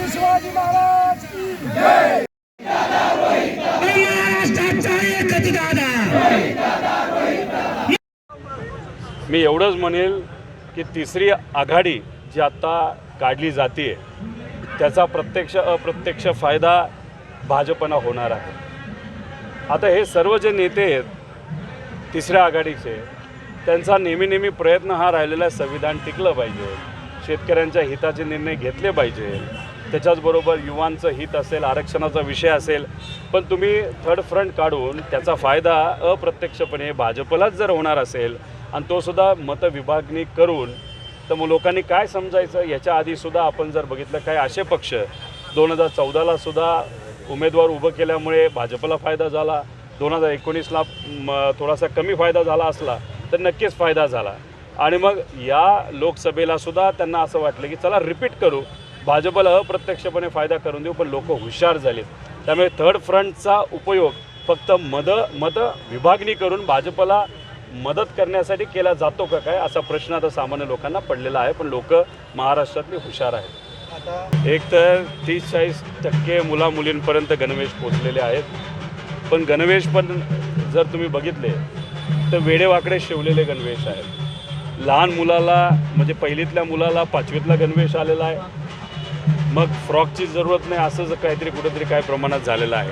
छत्रपती शिवाजी महाराज की जय। मी एवढंच म्हणेल की तिसरी आघाडी जी आता काढली जाते त्याचा प्रत्यक्ष अप्रत्यक्ष फायदा भाजपना होणार आहे। आता हे सर्व जे नेते आहेत तिसऱ्या आघाडीचे त्यांचा नेहमी प्रयत्न हा राहिलेला आहे, संविधान टिकलं पाहिजे, शेतकऱ्यांच्या हिताचे निर्णय घेतले पाहिजे, त्याच्याचबरोबर युवांचं हित असेल, आरक्षणाचा विषय असेल, पण तुम्ही थर्ड फ्रंट काढून त्याचा फायदा अप्रत्यक्षपणे भाजपलाच जर होणार असेल आणि तो सुद्धा मतविभागणी करून, तर मग लोकांनी काय समजायचं। याच्या आधीसुद्धा आपण जर बघितलं काय असे पक्ष 2014ला सुद्धा उमेदवार उभं केल्यामुळे भाजपला फायदा झाला, 2019ला थोडासा कमी फायदा झाला असला तर नक्कीच फायदा झाला, आणि मग या लोकसभेला सुद्धा त्यांना असं वाटलं की चला रिपीट करू, भाजपला अप्रत्यक्षपणे फायदा करून देऊ, पण लोक हुशार झालेत। त्यामुळे थर्ड फ्रंटचा उपयोग फक्त मत विभागणी करून भाजपला मदत करण्यासाठी केला जातो का काय असा प्रश्न आता सामान्य लोकांना पडलेला आहे, पण लोक महाराष्ट्रातले हुशार आहेत। एक तर 30-40% मुलामुलींपर्यंत गणवेश पोचलेले आहेत, पण गणवेश पण जर तुम्ही बघितले तर वेडेवाकडे शिवलेले गणवेश आहेत। लहान मुलाला म्हणजे पहिलीतल्या मुलाला 5वीतला गणवेश आलेला आहे, मग फ्रॉकची जरूरत नाही असं काहीतरी कुठेतरी काय प्रमाणात झालेलं आहे,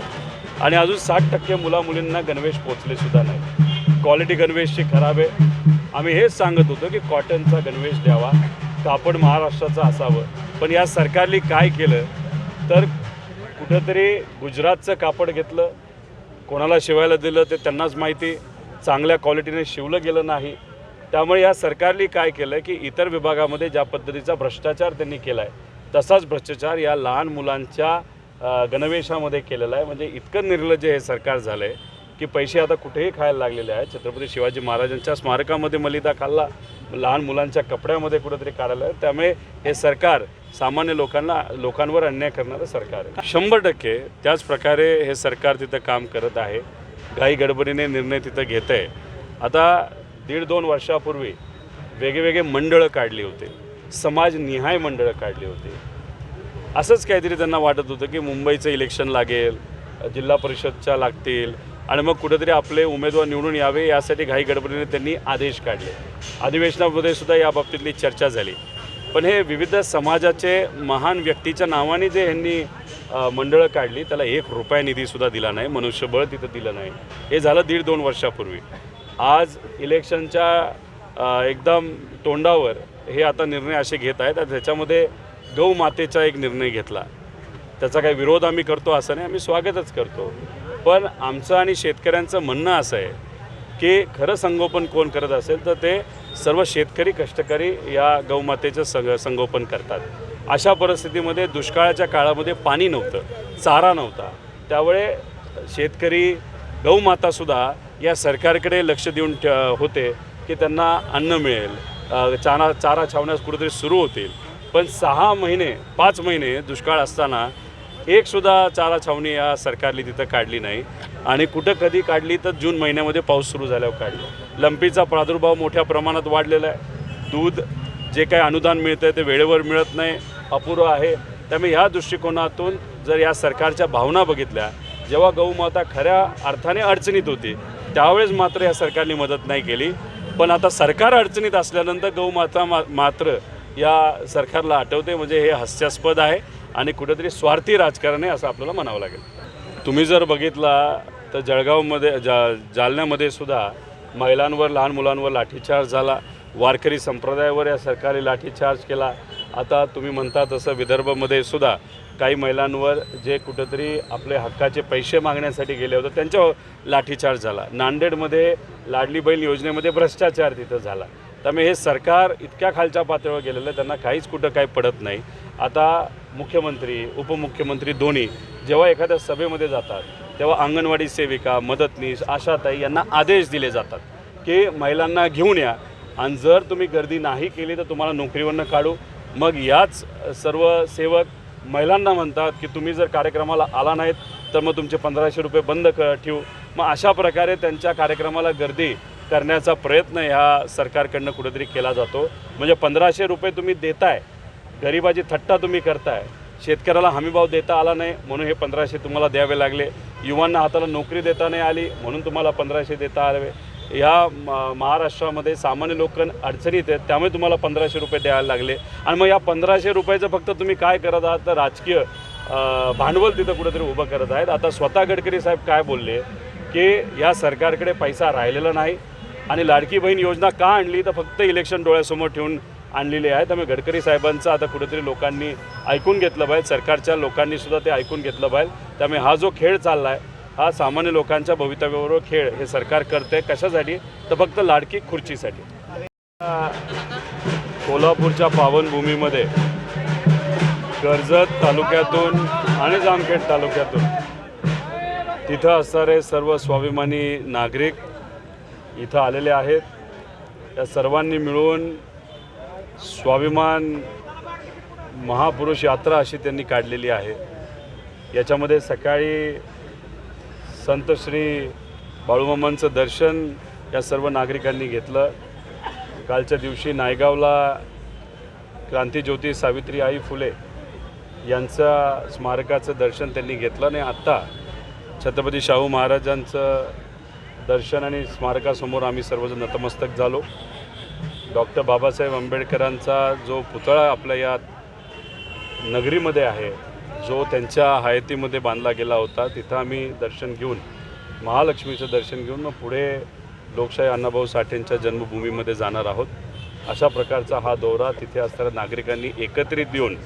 आणि अजून 60% मुलामुलींना गणवेश पोचले सुद्धा नाही। क्वालिटी गणवेशची खराब आहे। आम्ही हेच सांगत होतो की कॉटनचा गणवेश द्यावा, कापड महाराष्ट्राचं असावं, पण या सरकारने काय केलं तर कुठंतरी गुजरातचं कापड घेतलं, कोणाला शिवायला दिलं ते त्यांनाच माहिती, चांगल्या क्वालिटीने शिवलं गेलं नाही। त्यामुळे या सरकारने काय केलं की इतर विभागामध्ये ज्या पद्धतीचा भ्रष्टाचार त्यांनी केला आहे तसाच भ्रष्टाचार या लहान मुलांच्या गणवेशामध्ये केलेला आहे। म्हणजे इतकं निर्लज्ज हे सरकार झालं आहे की पैसे आता कुठेही खायला लागलेले आहेत। छत्रपती शिवाजी महाराजांच्या स्मारकामध्ये मलिदा खाल्ला, लहान मुलांच्या कपड्यामध्ये कुठेतरी काढायला आहे। त्यामुळे हे सरकार सामान्य लोकांवर अन्याय करणारं सरकार आहे 100%। त्याच प्रकारे हे सरकार तिथं काम करत आहे, घाई गडबडीने निर्णय तिथं घेत आहे। आता 1.5-2 वर्षापूर्वी वेगवेगळे मंडळं काढली होते, समाजनिहाय मंडळं काढली होती। असंच काहीतरी त्यांना वाटत होतं की मुंबईचं इलेक्शन लागेल, जिल्हा परिषदच्या लागतील, आणि मग कुठेतरी आपले उमेदवार निवडून यावे यासाठी घाई गडबडीने त्यांनी आदेश काढले। अधिवेशनामध्ये सुद्धा या बाबतीतली चर्चा झाली, पण हे विविध समाजाचे महान व्यक्तीच्या नावाने जे यांनी मंडळं काढली त्याला 1 रुपया निधीसुद्धा दिला नाही, मनुष्यबळ तिथं दिलं नाही। हे झालं 1.5-2 वर्षापूर्वी। आज इलेक्शनच्या एकदम तोंडावर हे आता निर्णय असे घेत आहेत, त्याच्यामध्ये गौ मातेचा एक निर्णय घेतला, त्याचा काही विरोध आम्ही करतो असं नाही, आम्ही स्वागतच करतो, पण आमचं आणि शेतकऱ्यांचं म्हणणं असं आहे की खरं संगोपन कोण करत असेल तर ते सर्व शेतकरी कष्टकरी या गौमातेचं संगोपन करतात। अशा परिस्थितीमध्ये दुष्काळाच्या काळामध्ये पाणी नव्हतं, चारा नव्हता, त्यामुळे शेतकरी गौमातासुद्धा या सरकारकडे लक्ष देऊन होते की त्यांना अन्न मिळेल, चारा छावण्यास कुठेतरी सुरू होतील, पण 6 महिने 5 महिने दुष्काळ असताना एकसुद्धा चारा छावणी या सरकारने तिथं काढली नाही, आणि कुठं कधी काढली तर जून महिन्यामध्ये पाऊस सुरू झाल्यावर काढली। लंपीचा प्रादुर्भाव मोठ्या प्रमाणात वाढलेला आहे, दूध जे काही अनुदान मिळतं आहे ते वेळेवर मिळत नाही, अपुरं आहे। त्यामुळे ह्या दृष्टिकोनातून जर या सरकारच्या भावना बघितल्या, जेव्हा गौमाता खऱ्या अर्थाने अडचणीत होती त्यावेळेस मात्र या सरकारने मदत नाही केली, पण आता सरकार अडचणीत असल्यानंतर गौमाता मात्र या सरकारला आठवते, म्हणजे हे हास्यास्पद आहे आणि कुठेतरी स्वार्थी राजकारण आहे असं आपल्याला म्हणावं लागेल। तुम्ही जर बघितला तर जळगावमध्ये जालन्यामध्ये सुद्धा महिलांवर लहान मुलांवर लाठीचार्ज झाला, वारकरी संप्रदायावर या सरकारने लाठीचार्ज केला। आता तुम्ही म्हणता तसं विदर्भामध्ये सुद्धा काही महिलांवर जे कुठेतरी आपले हक्काचे पैसे मागण्यासाठी गेले होते त्यांच्यावर लाठीचार्ज झाला। नांदेडमध्ये लाडली बहीण योजनेमध्ये भ्रष्टाचार तिथं झाला। त्यामुळे हे सरकार इतक्या खालच्या पातळीवर गेलेलं आहे, त्यांना काहीच कुठं काही पडत नाही। आता मुख्यमंत्री उपमुख्यमंत्री दोन्ही जेव्हा एखाद्या सभेमध्ये जातात तेव्हा अंगणवाडी सेविका, मदतनीस, आशाताई यांना आदेश दिले जातात की महिलांना घेऊन या, आणि जर तुम्ही गर्दी नाही केली तर तुम्हाला नोकरीवरनं काढू। मग याच सर्व सेवक महिलांना म्हणतात की तुम्ही जर कार्यक्रमाला आला नाहीत तर मग तुमचे 1500 रुपये बंद ठेवू। मग अशा प्रकारे त्यांच्या कार्यक्रमाला गर्दी करण्याचा प्रयत्न ह्या सरकारकडनं कुठेतरी केला जातो। म्हणजे 1500 रुपये तुम्ही देताय, गरिबाची थट्टा तुम्ही करताय, शेतकऱ्याला हमीभाव देता आला नाही म्हणून हे 1500 तुम्हाला द्यावे लागले, युवांना हाताला नोकरी देता नाही आली म्हणून तुम्हाला 1500 देता आले, या महाराष्ट्रामध्ये सामान्य लोक अडचणीत आहेत त्यामुळे तुम्हाला 1500 रुपये द्यायला लागले. आणि मग या 1500 रुपयाचं फक्त तुम्ही काय करत आहात तर राजकीय भांडवल तिथं कुठेतरी उभं करत आहेत. आता स्वतः गडकरी साहेब काय बोलले की या सरकारकडे पैसा राहिलेला नाही आणि लाडकी बहीण योजना का आणली तर फक्त इलेक्शन डोळ्यासमोर ठेवून आणलेली आहे. त्यामुळे गडकरी साहेबांचं आता कुठेतरी लोकांनी ऐकून घेतलं पाहिजे, सरकारच्या लोकांनी सुद्धा ते ऐकून घेतलं पाहिजे. त्यामुळे हा जो खेळ चालला आहे हा सामान्य लोकांच्या भवितव्याबरोबर खेळ हे सरकार करते. कशासाठी तर फक्त लाडकी खुर्चीसाठी. कोल्हापूरच्या पावनभूमीमध्ये कर्जत तालुक्यातून आणि जामखेड तालुक्यातून तिथं असणारे सर्व स्वाभिमानी नागरिक इथं आलेले आहेत. या सर्वांनी मिळून स्वाभिमान महापुरुष यात्रा अशी त्यांनी काढलेली आहे. याच्यामध्ये सकाळी संत श्री बाळूमामांचं दर्शन या सर्व नागरिकांनी घेतलं. कालच्या दिवशी नायगावला क्रांतिज्योती सावित्रीबाई फुले यांच्या स्मारकाचं दर्शन त्यांनी घेतलं आणि आत्ता छत्रपती शाहू महाराजांचं दर्शन आणि स्मारकासमोर आम्ही सर्वजण नतमस्तक झालो. डॉक्टर बाबासाहेब आंबेडकरांचा जो पुतळा आपल्या या नगरीमध्ये आहे, जो त्यांच्या हयातीमध्ये बांधला गेला होता, तिथं आम्ही दर्शन घेऊन महालक्ष्मीचं दर्शन घेऊन मग पुढे लोकशाही अण्णाभाऊ साठेंच्या जन्मभूमीमध्ये जाणार आहोत. अशा प्रकारचा हा दौरा तिथे असणाऱ्या नागरिकांनी एकत्रित येऊन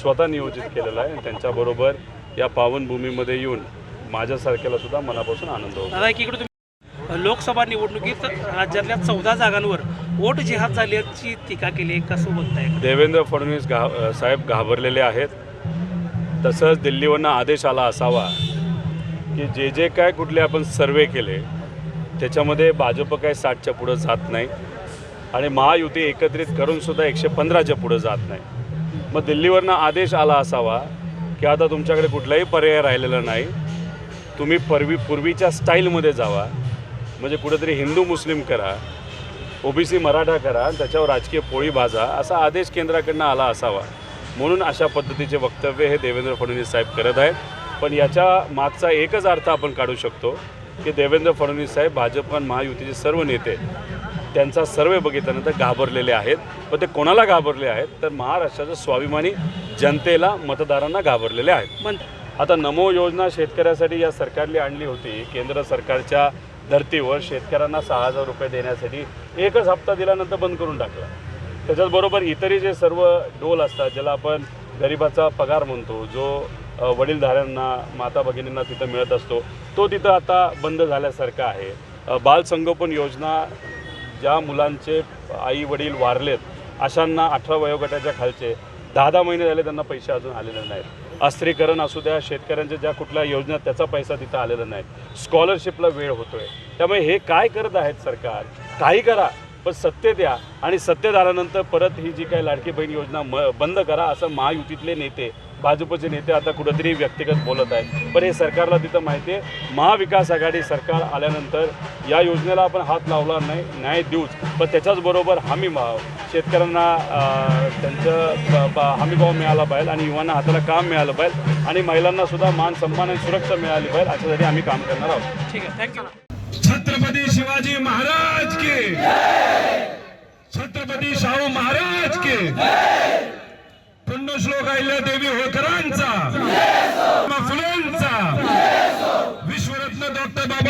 स्वतः नियोजित केलेला आहे. त्यांच्याबरोबर या पावनभूमीमध्ये येऊन माझ्यासारख्याला सुद्धा मनापासून आनंद होतो. दादा, एकीकडे तुम्ही लोकसभा निवडणुकीत राज्यातल्या 14 जागांवर वोट जिहाद झाल्याची टीका केली आहे, कसं बघताय? देवेंद्र फडणवीस साहेब घाबरलेले आहेत. तसंच दिल्लीवरनं आदेश आला असावा की जे काय कुठले आपण सर्वे केले त्याच्यामध्ये भाजप काय 60च्या पुढं जात नाही आणि महायुती एकत्रित करूनसुद्धा 115च्या पुढं जात नाही. मग दिल्लीवरनं आदेश आला असावा की आता तुमच्याकडे कुठलाही पर्याय राहिलेला नाही, तुम्ही पूर्वीच्या स्टाईलमध्ये जावा, म्हणजे कुठेतरी हिंदू मुस्लिम करा, ओबीसी मराठा करा आणि त्याच्यावर राजकीय पोळी भाजा, असा आदेश केंद्राकडनं आला असावा. म्हणून अशा पद्धतीचे वक्तव्य हे देवेंद्र फडणवीस साहेब करत आहेत. पण याच्या मागचा एकच अर्थ आपण काढू शकतो की देवेंद्र फडणवीस साहेब भाजप आणि महायुतीचे सर्व नेते त्यांचा सर्वे बघितल्यानंतर घाबरलेले आहेत. पण ते कोणाला घाबरले आहेत तर महाराष्ट्राच्या स्वाभिमानी जनतेला, मतदारांना घाबरलेले आहेत. आता नमो योजना शेतकऱ्यासाठी या सरकारने आणली होती. केंद्र सरकारच्या धर्तीवर शेतकऱ्यांना 6,000 रुपये देण्यासाठी एकच हप्ता दिल्यानंतर बंद करून टाकला. त्याच्याचबरोबर इतरही जे सर्व डोल असतात, ज्याला आपण गरिबाचा पगार म्हणतो, जो वडीलधाऱ्यांना, माता भगिनींना तिथं मिळत असतो, तो तिथं आता बंद झाल्यासारखा आहे. बालसंगोपन योजना, ज्या मुलांचे आई वडील वारलेत अशांना 18 वयोगटाच्या खालचे 10 महिने झाले त्यांना पैसे अजून आलेले नाहीत. अस्त्रीकरण असू द्या, शेतकऱ्यांच्या ज्या कुठल्या योजना त्याचा पैसा तिथं आलेला नाही. स्कॉलरशिपला वेळ होतोय. त्यामुळे हे काय करत आहेत सरकार? काही करा पण सत्तेत द्या आणि सत्तेत आल्यानंतर परत ही जी काही लाडकी बहीण योजना बंद करा असं महायुतीतले नेते, भाजपचे नेते आता कुठंतरी व्यक्तिगत बोलत आहेत. पण हे सरकारला तिथं माहिती आहे, महाविकास आघाडी सरकार आल्यानंतर या योजनेला आपण हात लावला नाही, न्याय देऊच, पण त्याच्याचबरोबर हमीभाव शेतकऱ्यांना त्यांचं हमीभाव मिळाला पाहिजे आणि युवांना हाताला काम मिळालं पाहिजे आणि महिलांना सुद्धा मान सन्मान आणि सुरक्षा मिळाली पाहिजे, अशासाठी आम्ही काम करणार आहोत. ठीक आहे, थँक्यू. छत्रपती शिवाजी महाराज के, छत्रपती शाहू महाराज के, पुण्यश्लोक अहिल्यादेवी होळकरांचा, फुलेंचा, विश्वरत्न डॉक्टर बाबा